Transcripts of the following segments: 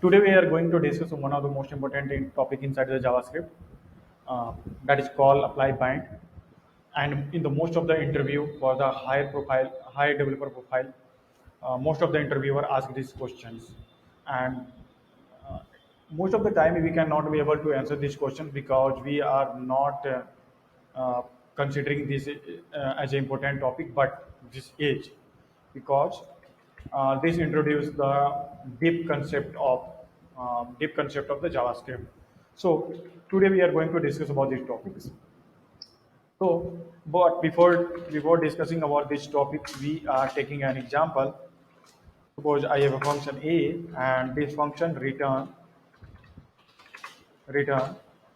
Today we are going to discuss one of the most important topic inside the JavaScript, that is called apply bind. And in the most of the interview for the higher developer profile, most of the interviewer ask these questions, and uh, most of the time we cannot be able to answer these questions because we are not uh, considering this as an important topic, but this age, because this introduced the deep concept of the JavaScript. So today we are going to discuss about these topics. So, but before discussing about this topic, we are taking an example. Suppose I have a function A, and this function return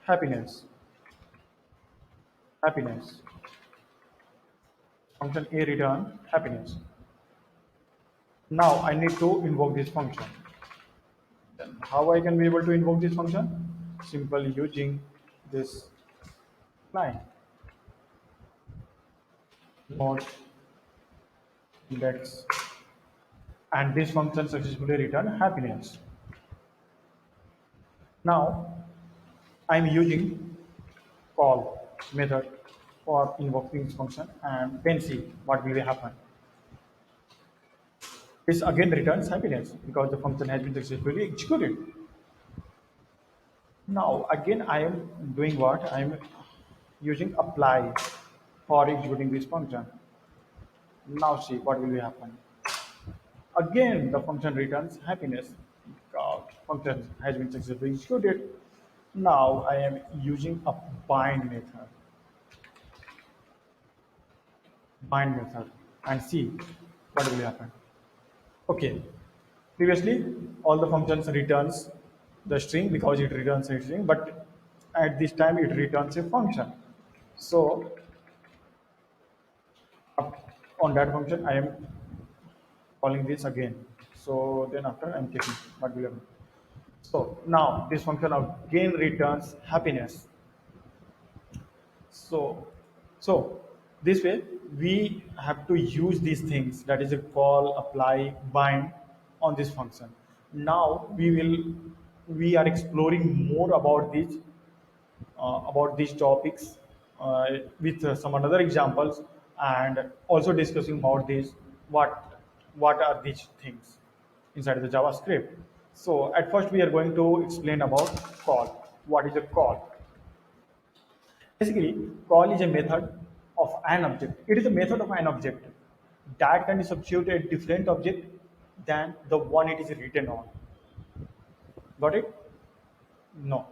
happiness. Happiness. Function A return happiness. Now I need to invoke this function. Then how I can be able to invoke this function? Simply using this line node index, and this function successfully return happiness. Now I'm using call method for invoking this function, and then see what will happen. This again returns happiness because the function has been successfully executed. Now again I am doing what? I am using apply for executing this function. Now see what will happen. Again the function returns happiness because function has been successfully executed. Now I am using a bind method and see what will happen. Okay, previously all the functions returns the string because it returns a string, but at this time it returns a function. So on that function I am calling this again. So then after I'm checking what will happen. So now this function again returns happiness. So so this way we have to use these things, that is a call, apply, bind on this function. Now we are exploring more about these topics with some another examples, and also discussing about this what are these things inside the JavaScript. So at first we are going to explain about call. What is a call? Basically, call is a method of an object. It is a method of an object that can substitute a different object than the one it is written on. Got it? No.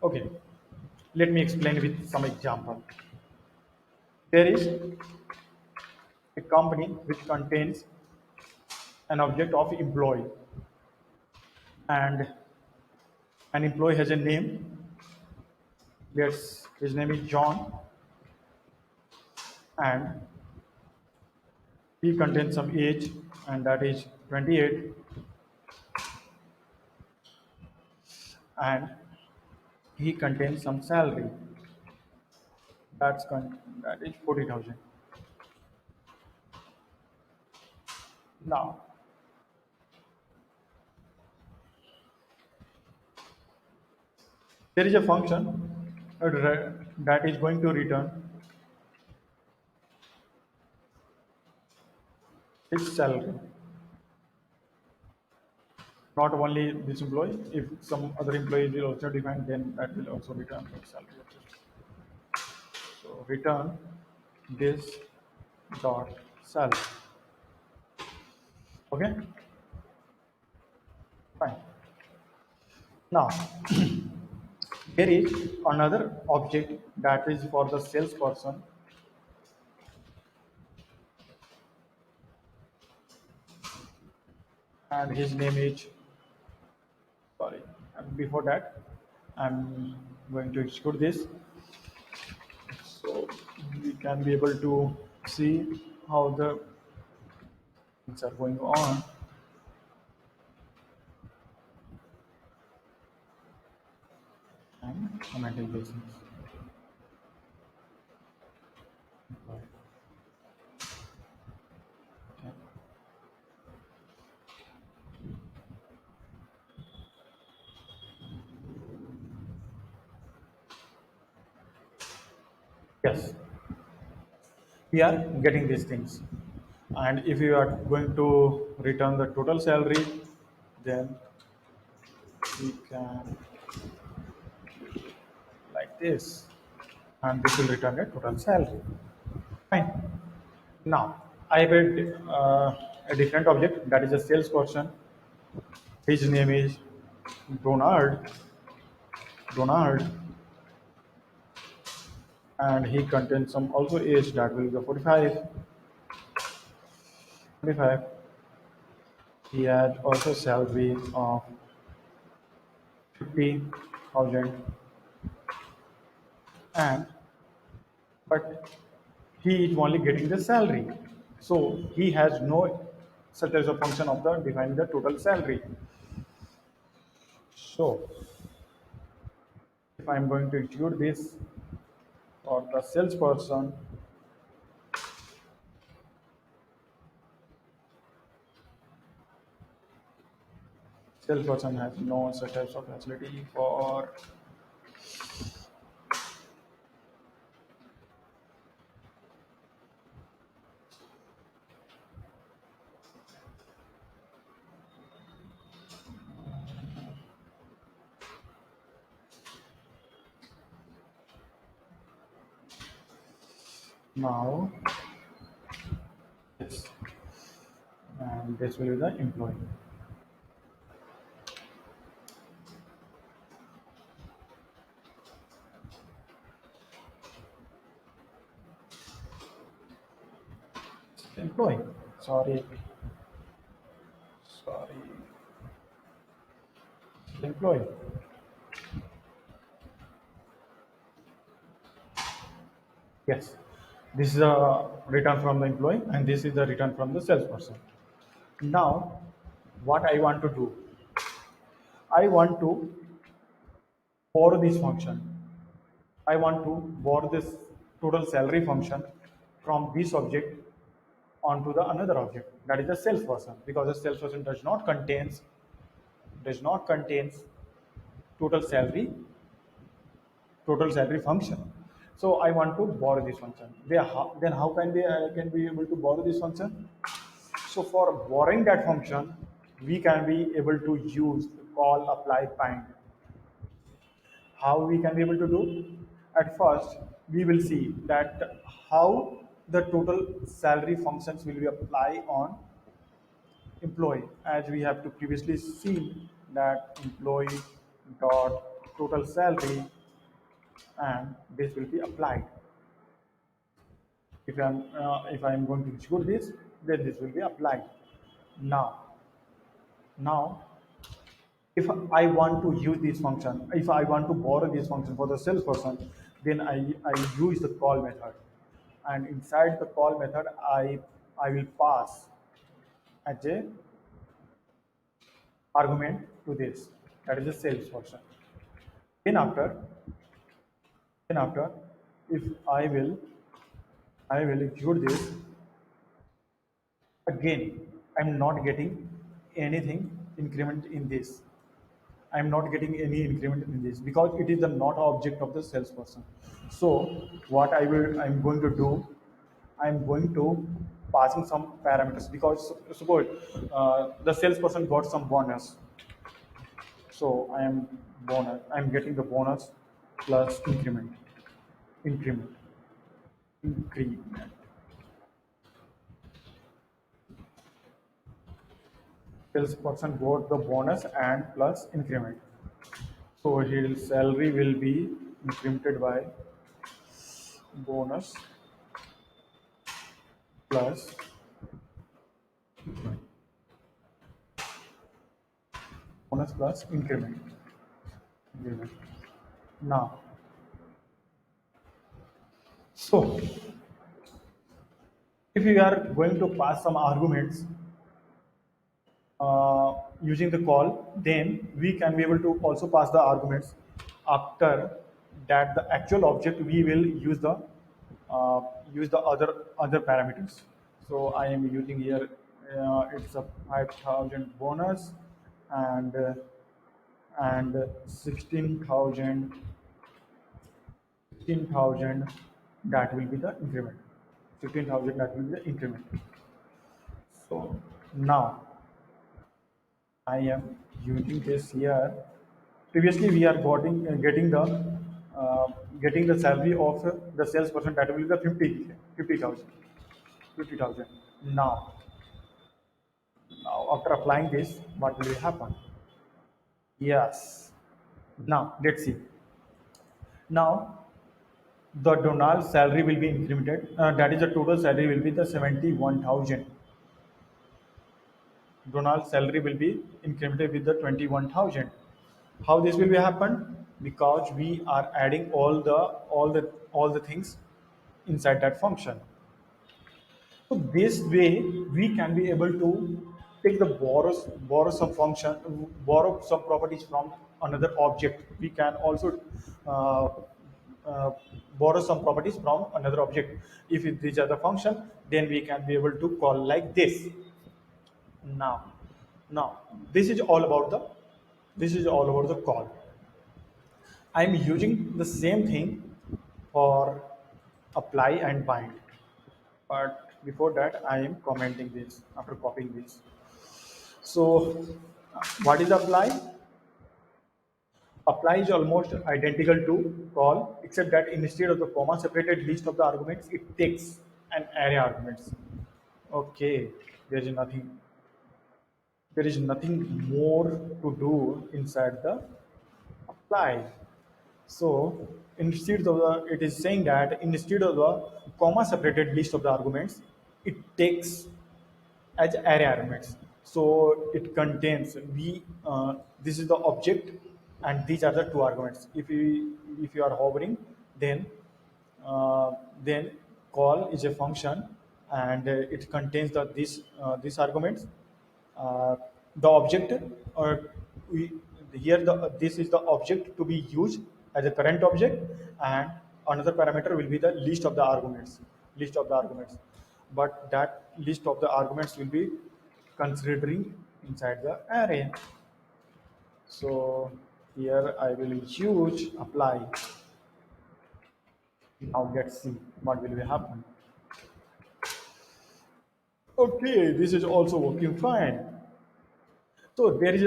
Okay. Let me explain with some example. There is a company which contains an object of employee, and an employee has a name. Yes, his name is John, and he contains some age, and that is 28, and he contains some salary, that is 40,000. Now there is a function that is going to return his salary. Not only this employee, if some other employee will also define, then that will also return his salary. So return this dot salary. Okay, fine. Now there is another object that is for the salesperson, and his name is, sorry, and before that I'm going to execute this, so we can be able to see how the things are going on. And commenting business. Yes, we are getting these things. And if you are going to return the total salary, then we can like this, and this will return a total salary. Fine. Now I have a different object that is a salesperson. His name is Donald. Donald, and he contains some also age that will be 45. 45. He had also salary of 50,000, and but he is only getting the salary. So he has no such as a function of the defining the total salary. So if I'm going to include this for the salesperson, salesperson has no such types of facility for now. Yes, and this will be the employee. Employee. Sorry, sorry. Employee. Yes, this is a return from the employee, and this is the return from the salesperson. Now, what I want to do, I want to borrow this function. I want to borrow this total salary function from this object onto the another object that is the salesperson, because the salesperson does not contains total salary function. So I want to borrow this function. Then how can can be able to borrow this function? So for borrowing that function, we can be able to use call, apply, bind. How we can be able to do? At first, we will see that how the total salary functions will be applied on employee, as we have to previously seen that employee dot total salary, and this will be applied. If I'm going to execute this, then this will be applied. Now now if I want to use this function, if I want to borrow this function for the salesperson, then I use the call method. And inside the call method, I will pass as a argument to this, that is the salesperson. Then after, if I will execute this, again, I'm not getting anything increment in this. I'm not getting any increment in this because it is the not object of the salesperson. So what I'm going to do, I'm going to passing some parameters, because suppose the salesperson got some bonus. So I'm getting the bonus plus increment, increment. Salesperson got the bonus and plus increment. So his salary will be incremented by bonus plus increment. Increment. Now, so if you are going to pass some arguments using the call, then we can be able to also pass the arguments. After that, the actual object, we will uh, use the other parameters. So I am using here, it's a 5,000 bonus, and 16,000 That will be the increment. 15,000, that will be the increment. So now I am using this here. Previously, we are uh, getting the salary of the salesperson, that will be the 50,000. 50,000. Now, now after applying this, what will happen? Yes. Now let's see. Now the Donald's salary will be incremented. That is the total salary will be the 71,000. Donald's salary will be incremented with the 21,000. How this will be happen? Because we are adding all the things inside that function. So this way we can be able to take the borrow some function, borrow some properties from another object. We can also uh, uh, borrow some properties from another object. If these are the function, then we can be able to call like this. Now, now this is all about the call. I'm using the same thing for apply and bind. But before that, I am commenting this after copying this. So, what is apply? Apply is almost identical to call, except that instead of the comma separated list of the arguments, it takes an array arguments. Okay, there is nothing. There is nothing more to do inside the apply. So instead of it is saying that instead of the comma separated list of the arguments, it takes as array arguments. So it contains this is the object and these are the two arguments. If you are hovering, then then call is a function and it contains these arguments. Uh, the object or we here this is the object to be used as a current object, and another parameter will be the list of the arguments, but that list of the arguments will be considering inside the array. So here I will use apply. Now let's see what will be happen. Okay, this is also working fine. So there is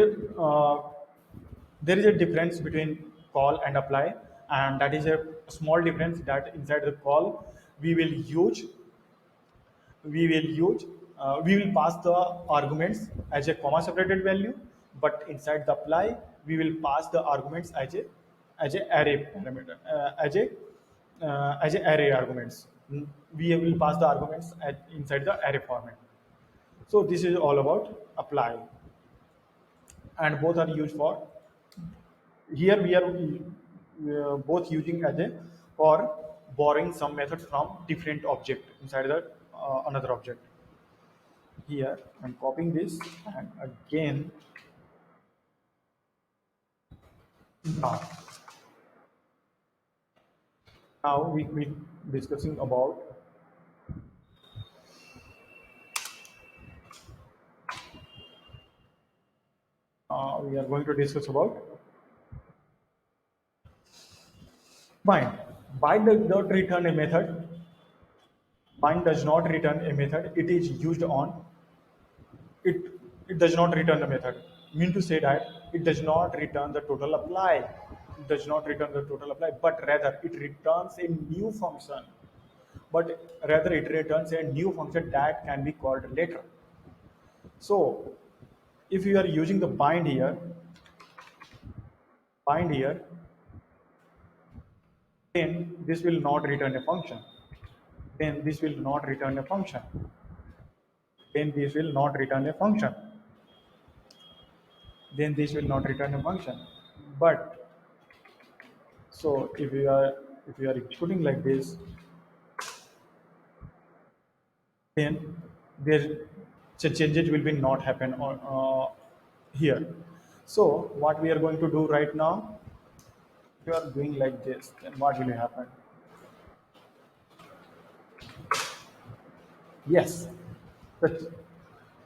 a difference between call and apply, and that is a small difference that inside the call we will use we will use we will pass the arguments as a comma separated value, but inside the apply we will pass the arguments as a array parameter as a array arguments. We will pass the arguments inside the array format. So this is all about apply, and both are used for here we are both using as a for borrowing some methods from different object inside the another object. Here I'm copying this and again now, now we discussing about we are going to discuss about bind. Bind does not return a method. It is used on it. It does not return the method. Mean to say that it does not return the total apply. It does not return the total apply, but rather it returns a new function. But rather it returns a new function that can be called later. So if you are using the bind here, then this will not return a function. Then this will not return a function. Then this will not return a function. Then this will not return a function. But so if you are executing like this, then there so changes will be not happen on here. So what we are going to do right now, if you are doing like this, then what will happen? Yes, but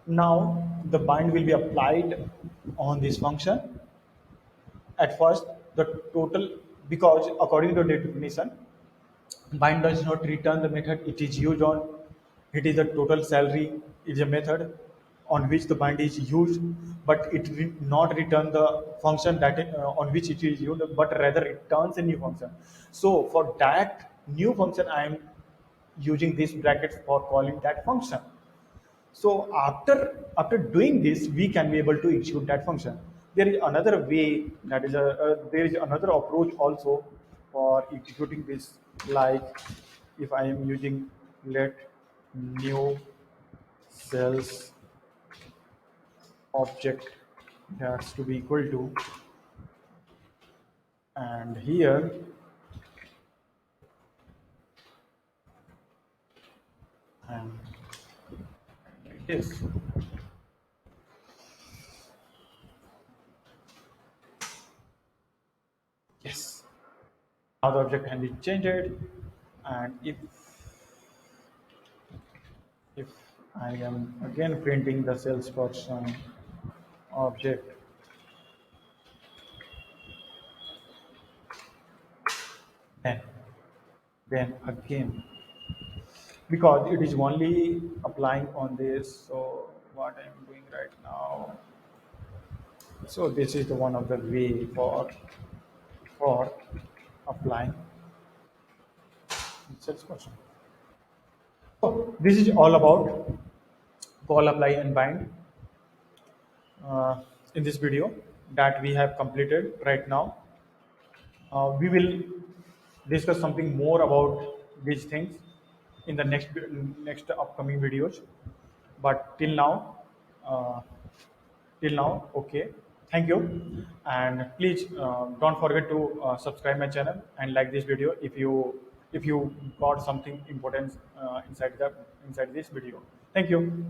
now the bind will be applied on this function. At first, the total, because according to the definition, Bind does not return the method it is used on. It is a total salary. It is a method on which the bind is used, but it will not return the function on which it is used, but rather returns a new function. So for that new function, I am using these brackets for calling that function. So after doing this, we can be able to execute that function. There is another way, that is there is another approach also for executing this. Like if I am using let new cells object has to be equal to, and here and this. Yes. Now the object can be changed, and if I am again printing the salesperson object, then again, because it is only applying on this. So what I am doing right now, so this is the one of the way for applying salesperson. So this is all about call, apply, and bind in this video that we have completed right now. We will discuss something more about these things in the next upcoming videos. But uh, till now, okay. Thank you, and please don't forget to subscribe my channel and like this video if you got something important inside this video. Thank you.